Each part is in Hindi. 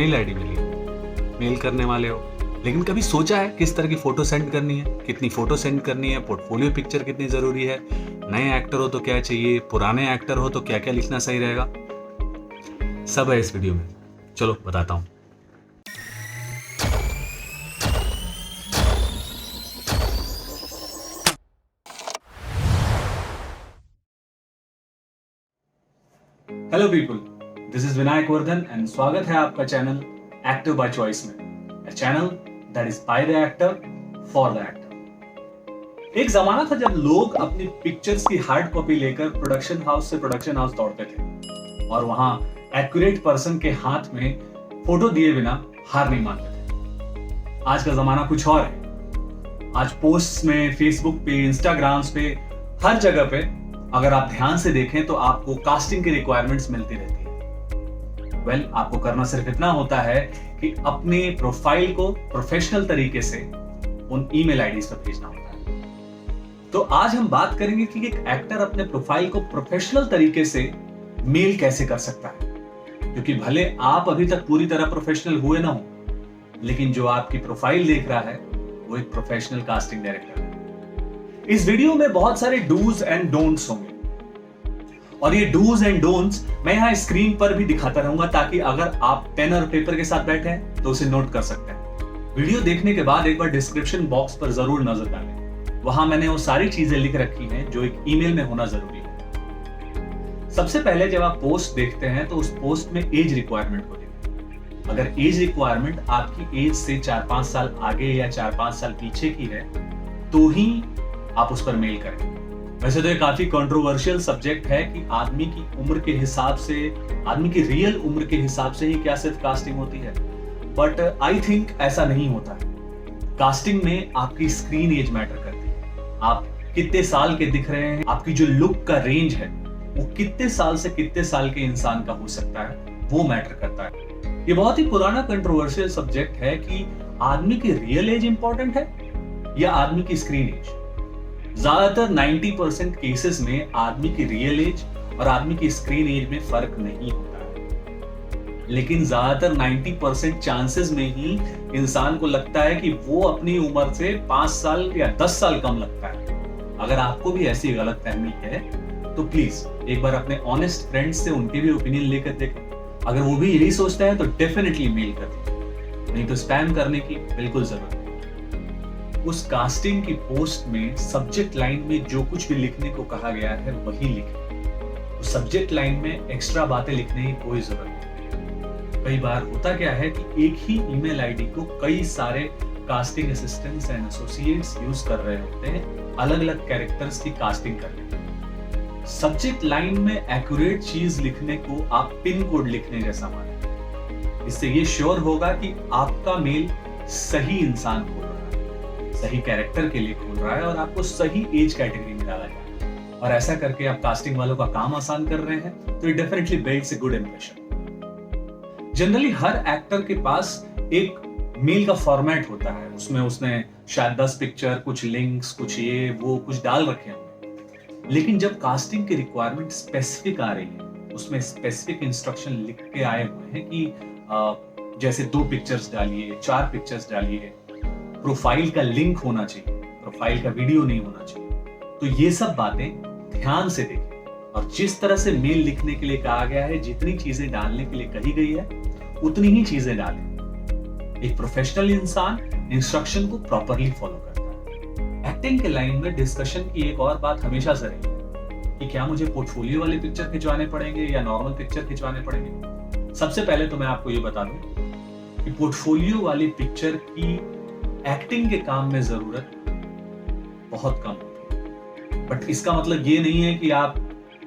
मेल आईडी मिली है, मेल करने वाले हो। लेकिन कभी सोचा है किस तरह की फोटो सेंड करनी है, कितनी फोटो सेंड करनी है, पोर्टफोलियो पिक्चर कितनी जरूरी है, नए एक्टर हो तो क्या चाहिए, पुराने एक्टर हो तो क्या क्या लिखना सही रहेगा, सब है इस वीडियो में। चलो बताता हूं। Hello people, this is Vinayak Vardhan and स्वागत है आपका चैनल एक्टर बाय चॉइस में, a channel that is by the actor for the actor. एक जमाना था जब लोग अपनी पिक्चर्स की हार्ड कॉपी लेकर प्रोडक्शन हाउस से प्रोडक्शन हाउस दौड़ते थे और वहां एक्यूरेट पर्सन के हाथ में फोटो दिए बिना हार नहीं मानते थे। आज का जमाना कुछ और है। आज पोस्ट्स में, फेसबुक पे, इंस्टाग्राम्स पे, हर जगह पे अगर आप ध्यान से देखें तो आपको कास्टिंग की रिक्वायरमेंट्स मिलती रहती है। वेल, आपको करना सिर्फ इतना होता है कि अपने प्रोफाइल को प्रोफेशनल तरीके से उन ईमेल आईडीज पर भेजना होता है। तो आज हम बात करेंगे कि एक एक्टर अपने प्रोफाइल को प्रोफेशनल तरीके से मेल कैसे कर सकता है, क्योंकि भले आप अभी तक पूरी तरह प्रोफेशनल हुए ना हो, लेकिन जो आपकी प्रोफाइल देख रहा है वो एक प्रोफेशनल कास्टिंग डायरेक्टर है। इस वीडियो में बहुत सारे डूज एंड डोंट्स होंगे और ये डूज एंड डोंट्स मैं यहां स्क्रीन पर भी दिखाता रहूंगा, ताकि अगर आप पेन और पेपर के साथ बैठे हैं तो उसे नोट कर सकते हैं। वीडियो देखने के बाद एक बार डिस्क्रिप्शन बॉक्स पर जरूर नजर डालें, वहां मैंने वो सारी चीजें लिख रखी हैं जो एक ईमेल में होना जरूरी है। सबसे पहले जब आप पोस्ट देखते हैं तो उस पोस्ट में एज रिक्वायरमेंट को देखें। अगर एज रिक्वायरमेंट आपकी एज से 4-5 साल आगे या 4-5 साल पीछे की है तो ही आप उस पर मेल करें। वैसे तो ये काफी कंट्रोवर्शियल सब्जेक्ट है कि आदमी की उम्र के हिसाब से, आदमी की रियल उम्र के हिसाब से ही क्या सिर्फ कास्टिंग होती है, बट आई थिंक ऐसा नहीं होता है। कास्टिंग में आपकी स्क्रीन एज मैटर करती है। आप कितने साल के दिख रहे हैं, आपकी जो लुक का रेंज है वो कितने साल से कितने साल के इंसान का हो सकता है, वो मैटर करता है। ये बहुत ही पुराना कंट्रोवर्शियल सब्जेक्ट है कि आदमी की रियल एज इंपॉर्टेंट है या आदमी की स्क्रीन एज। ज्यादातर 90% केसेस में आदमी की रियल एज और आदमी की स्क्रीन एज में फर्क नहीं होता है, लेकिन ज्यादातर 90% चांसेस में ही इंसान को लगता है कि वो अपनी उम्र से 5 साल या 10 साल कम लगता है। अगर आपको भी ऐसी गलतफहमी है तो प्लीज एक बार अपने ऑनेस्ट फ्रेंड्स से उनके भी ओपिनियन लेकर देखें। अगर वो भी यही सोचते हैं तो डेफिनेटली मेल कर दीजिए, नहीं तो स्पैम करने की बिल्कुल जरूरत नहीं। उस कास्टिंग की पोस्ट में सब्जेक्ट लाइन में जो कुछ भी लिखने को कहा गया है वही लिखें। उस सब्जेक्ट लाइन में एक्स्ट्रा बातें लिखने की कोई जरूरत नहीं। कई बार होता क्या है कि एक ही ईमेल आईडी को कई सारे casting assistants and associates use कर रहे होते हैं अलग अलग कैरेक्टर्स की कास्टिंग करने में। सब्जेक्ट लाइन में एक्यूरेट चीज लिखने को आप पिन कोड लिखने जैसा माने। इससे ये श्योर होगा कि आपका मेल सही इंसान को, सही कैरेक्टर के लिए खोल रहा है और आपको सही एज कैटेगरी में डाला जाए। और ऐसा करके आप कास्टिंग वालों का काम आसान कर रहे हैं तो it definitely builds a good impression. Generally her actor के पास एक मेल का फॉर्मेट होता है, उसमें उसने शायद 10 पिक्चर, कुछ लिंक्स, कुछ ये वो कुछ डाल रखे होंगे। लेकिन जब कास्टिंग की रिक्वायरमेंट स्पेसिफिक आ रही है, उसमें स्पेसिफिक इंस्ट्रक्शन लिख के आए हुए हैं कि जैसे 2 पिक्चर्स डालिए, 4 पिक्चर्स डालिए, प्रोफाइल का लिंक होना चाहिए, प्रोफाइल का वीडियो नहीं होना चाहिए, तो ये सब बातें ध्यान से देखें। और जिस तरह से मेल लिखने के लिए कहा गया है, जितनी चीजें डालने के लिए कही गई है उतनी ही चीजें डालें। एक प्रोफेशनल इंसान इंस्ट्रक्शन को प्रॉपरली फॉलो करता है। एक्टिंग के लाइन में डिस्कशन की एक और बात हमेशा से रही है कि क्या मुझे पोर्टफोलियो वाले पिक्चर खिंचवाने पड़ेंगे या नॉर्मल पिक्चर खिंचवाने पड़ेंगे। सबसे पहले तो मैं आपको ये बता दूं कि पोर्टफोलियो वाली पिक्चर की एक्टिंग के काम में जरूरत बहुत कम होती है, बट इसका मतलब ये नहीं है कि आप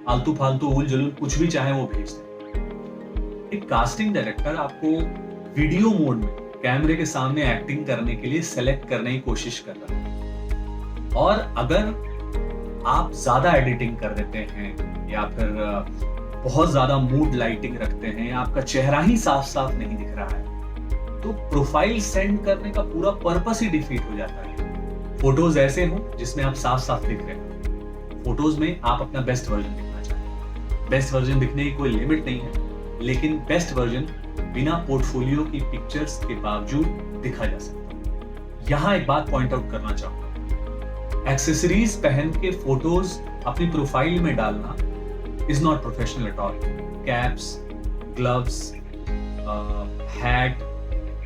आलतू फालतू उल जलूल कुछ भी चाहे वो भेज दें। एक कास्टिंग डायरेक्टर आपको वीडियो मोड में कैमरे के सामने एक्टिंग करने के लिए सेलेक्ट करने की कोशिश कर रहा है, और अगर आप ज्यादा एडिटिंग कर देते हैं या फिर बहुत ज्यादा मूड लाइटिंग रखते हैं या आपका चेहरा ही साफ साफ नहीं दिख रहा है, तो प्रोफाइल सेंड करने का पूरा पर्पस ही डिफीट हो जाता है। फोटोज ऐसे हो जिसमें आप साफ साफ दिख रहे हो, फोटोज में आप अपना बेस्ट वर्जन दिखना चाहते हैं। बेस्ट वर्जन दिखने की कोई लिमिट नहीं है, लेकिन बेस्ट वर्जन बिना पोर्टफोलियो की पिक्चर्स के बावजूद दिखा जा सकता है। यहां एक बात पॉइंट आउट करना चाहूंगा, एक्सेसरीज पहन के फोटोज अपनी प्रोफाइल में डालना is not professional at all. Caps, gloves, hat,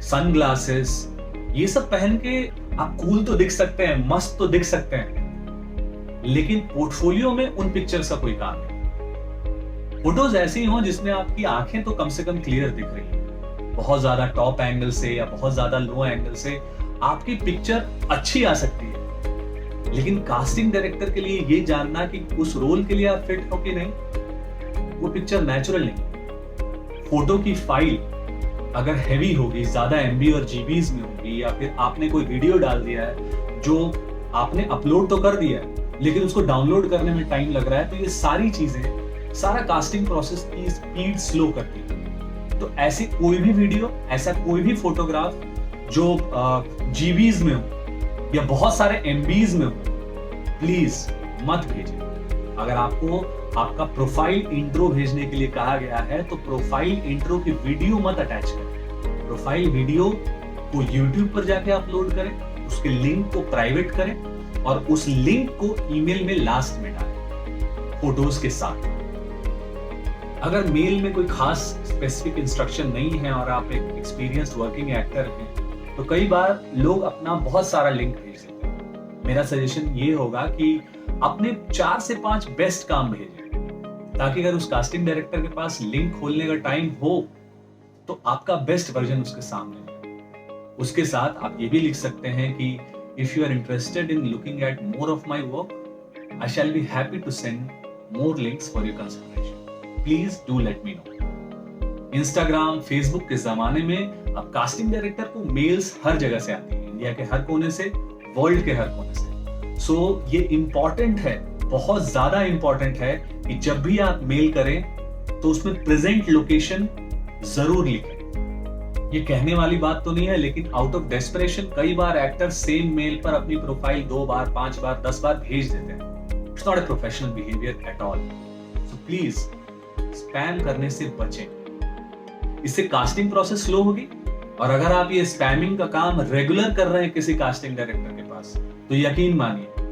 sunglasses, ये सब पहन के आप कूल तो दिख सकते हैं, मस्त तो दिख सकते हैं, लेकिन पोर्टफोलियो में उन पिक्चर्स का कोई काम नहीं। फोटोज ऐसी हो जिसमें आपकी आंखें तो कम से कम क्लियर दिख रही है। बहुत ज्यादा टॉप एंगल से या बहुत ज्यादा लो एंगल से आपकी पिक्चर अच्छी आ सकती है, लेकिन कास्टिंग डायरेक्टर के लिए ये जानना कि उस रोल के लिए आप फिट हो कि नहीं, वो पिक्चर नेचुरल नहीं। फोटो की फाइल अगर हैवी होगी, ज्यादा एमबी और जीबीज में होगी, या फिर आपने कोई वीडियो डाल दिया है जो आपने अपलोड तो कर दिया है लेकिन उसको डाउनलोड करने में टाइम लग रहा है, तो ये सारी चीजें, सारा कास्टिंग प्रोसेस की स्पीड स्लो करती है। तो ऐसी कोई भी वीडियो, ऐसा कोई भी फोटोग्राफ जो जीबीज में हो या बहुत सारे एमबीज में हो, प्लीज मत भेजिए। अगर आपको आपका प्रोफाइल इंट्रो भेजने के लिए कहा गया है तो प्रोफाइल इंट्रो की वीडियो मत अटैच करें। प्रोफाइल वीडियो को YouTube पर जाके अपलोड करें, उसके लिंक को प्राइवेट करें और उस लिंक को ईमेल में लास्ट में डालें फोटोज के साथ। अगर मेल में कोई खास स्पेसिफिक इंस्ट्रक्शन नहीं है और आप एक एक्सपीरियंस्ड वर्किंग एक्टर हैं, तो कई बार लोग अपना बहुत सारा लिंक भेज देते हैं। मेरा सजेशन ये होगा कि अपने 4 से 5 बेस्ट काम भेजें, ताकि अगर उस कास्टिंग डायरेक्टर के पास लिंक खोलने का टाइम हो तो आपका बेस्ट वर्जन उसके सामने है। उसके साथ आप ये भी लिख सकते हैं कि if you are interested in looking at more of my work, I shall be happy to send more links for your consideration, please do let me know. Instagram, Facebook के जमाने में अब कास्टिंग डायरेक्टर को मेल्स हर जगह से आती है, इंडिया के हर कोने से, वर्ल्ड के हर कोने से। सो ये इंपॉर्टेंट है, बहुत ज्यादा इंपॉर्टेंट है कि जब भी आप मेल करें तो उसमें प्रेजेंट लोकेशन जरूर लिखें। ये कहने वाली बात तो नहीं है, लेकिन आउट ऑफ डेस्परेशन कई बार एक्टर सेम मेल पर अपनी प्रोफाइल 2 बार, 5 बार, 10 बार भेज देते हैं। It's not a professional behaviour at all. So please spam करने से बचें, इससे कास्टिंग प्रोसेस स्लो होगी। और अगर आप ये स्पैमिंग का काम रेगुलर कर रहे हैं किसी कास्टिंग डायरेक्टर के पास, तो यकीन मानिए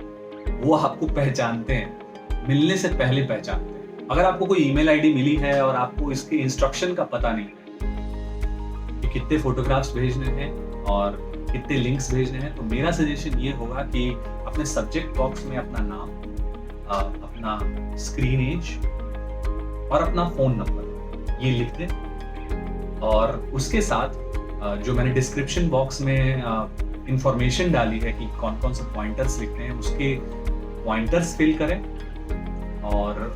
वो आपको पहचानते हैं, मिलने से पहले पहचानते हैं। अगर आपको कोई ईमेल आईडी मिली है और आपको इसके इंस्ट्रक्शन का पता नहीं कि कितने फोटोग्राफ्स भेजने हैं और कितने लिंक्स भेजने हैं, तो मेरा सजेशन ये होगा कि अपने सब्जेक्ट बॉक्स में अपना नाम, अपना स्क्रीन एज और अपना फोन नंबर ये लिख दें। और उसके साथ जो मैंने डिस्क्रिप्शन बॉक्स में इंफॉर्मेशन डाली है कि कौन कौन से पॉइंटर्स लिखते हैं, उसके पॉइंटर्स फिल करें और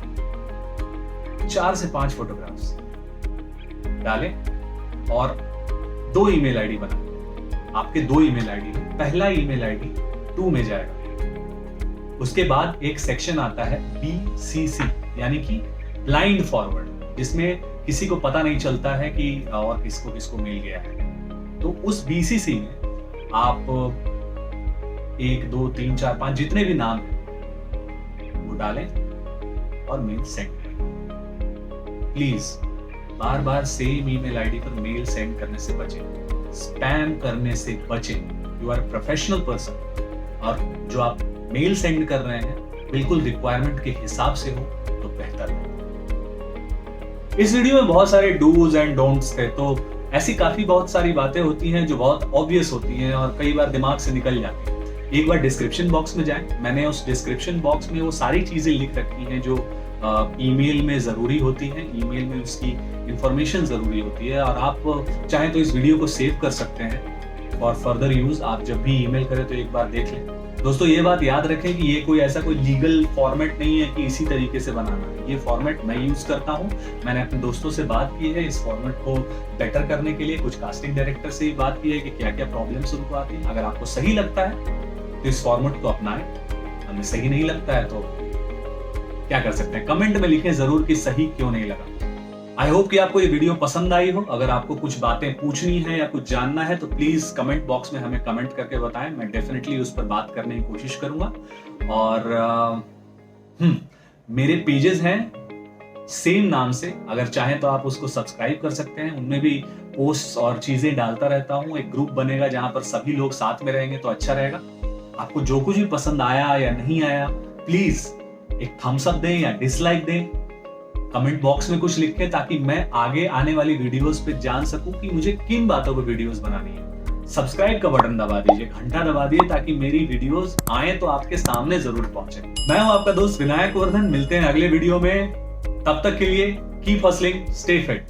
4 से 5 फोटोग्राफ्स डालें और 2 ईमेल आईडी बनाएं। आपके 2 ईमेल आईडी, पहला ईमेल आईडी 2 में जाएगा। उसके बाद एक सेक्शन आता है BCC, यानी कि ब्लाइंड फॉरवर्ड, जिसमें किसी को पता नहीं चलता है कि और किसको किसको मिल गया है। तो उस BCC में आप 1, 2, 3, 4, 5 जितने भी नाम हैं वो डालें और मेल सेंड करें। Please bar bar same email ID पर मेल सेंड करने से बचें, स्पैम करने से बचें। यू आर प्रोफेशनल पर्सन और जो आप मेल सेंड कर रहे हैं बिल्कुल रिक्वायरमेंट के हिसाब से हो तो बेहतर है। इस वीडियो में बहुत सारे डूज एंड डोंट्स थे, तो ऐसी काफी बहुत सारी बातें होती हैं जो बहुत ऑब्वियस होती हैं और कई बार दिमाग से निकल जाती हैं। एक बार डिस्क्रिप्शन बॉक्स में जाएं, मैंने उस डिस्क्रिप्शन बॉक्स में वो सारी चीजें लिख रखी हैं जो ईमेल में जरूरी होती हैं, ईमेल में उसकी इंफॉर्मेशन जरूरी होती है। और आप चाहें तो इस वीडियो को सेव कर सकते हैं फॉर फर्दर यूज। आप जब भी ईमेल करें तो एक बार देख लें। दोस्तों ये बात याद रखें कि ये कोई ऐसा कोई लीगल फॉर्मेट नहीं है कि इसी तरीके से बनाना है। ये फॉर्मेट मैं यूज करता हूँ, मैंने अपने दोस्तों से बात की है इस फॉर्मेट को बेटर करने के लिए, कुछ कास्टिंग डायरेक्टर से भी बात की है कि क्या क्या प्रॉब्लम्स उनको आती हैं। अगर आपको सही लगता है तो इस फॉर्मेट को अपनाएं, हमें सही नहीं लगता है तो क्या कर सकते हैं, कमेंट में लिखें जरूर कि सही क्यों नहीं लगा। आई होप कि आपको ये वीडियो पसंद आई हो। अगर आपको कुछ बातें पूछनी है या कुछ जानना है तो प्लीज कमेंट बॉक्स में हमें कमेंट करके बताएं, मैं डेफिनेटली उस पर बात करने की कोशिश करूंगा। और मेरे पेजेस हैं सेम नाम से। अगर चाहें तो आप उसको सब्सक्राइब कर सकते हैं, उनमें भी पोस्ट्स और चीजें डालता रहता हूँ। एक ग्रुप बनेगा जहां पर सभी लोग साथ में रहेंगे तो अच्छा रहेगा। आपको जो कुछ भी पसंद आया या नहीं आया, प्लीज एक थम्स अप दें या डिसलाइक दें, कमेंट बॉक्स में कुछ लिखें ताकि मैं आगे आने वाली वीडियोस पे जान सकूं कि मुझे किन बातों पे वीडियोस बनानी है। सब्सक्राइब का बटन दबा दीजिए, घंटा दबा दिए ताकि मेरी वीडियोस आए तो आपके सामने जरूर पहुंचे। मैं हूं आपका दोस्त विनायक वर्धन, मिलते हैं अगले वीडियो में। तब तक के लिए कीप हसलिंग, स्टे फिट।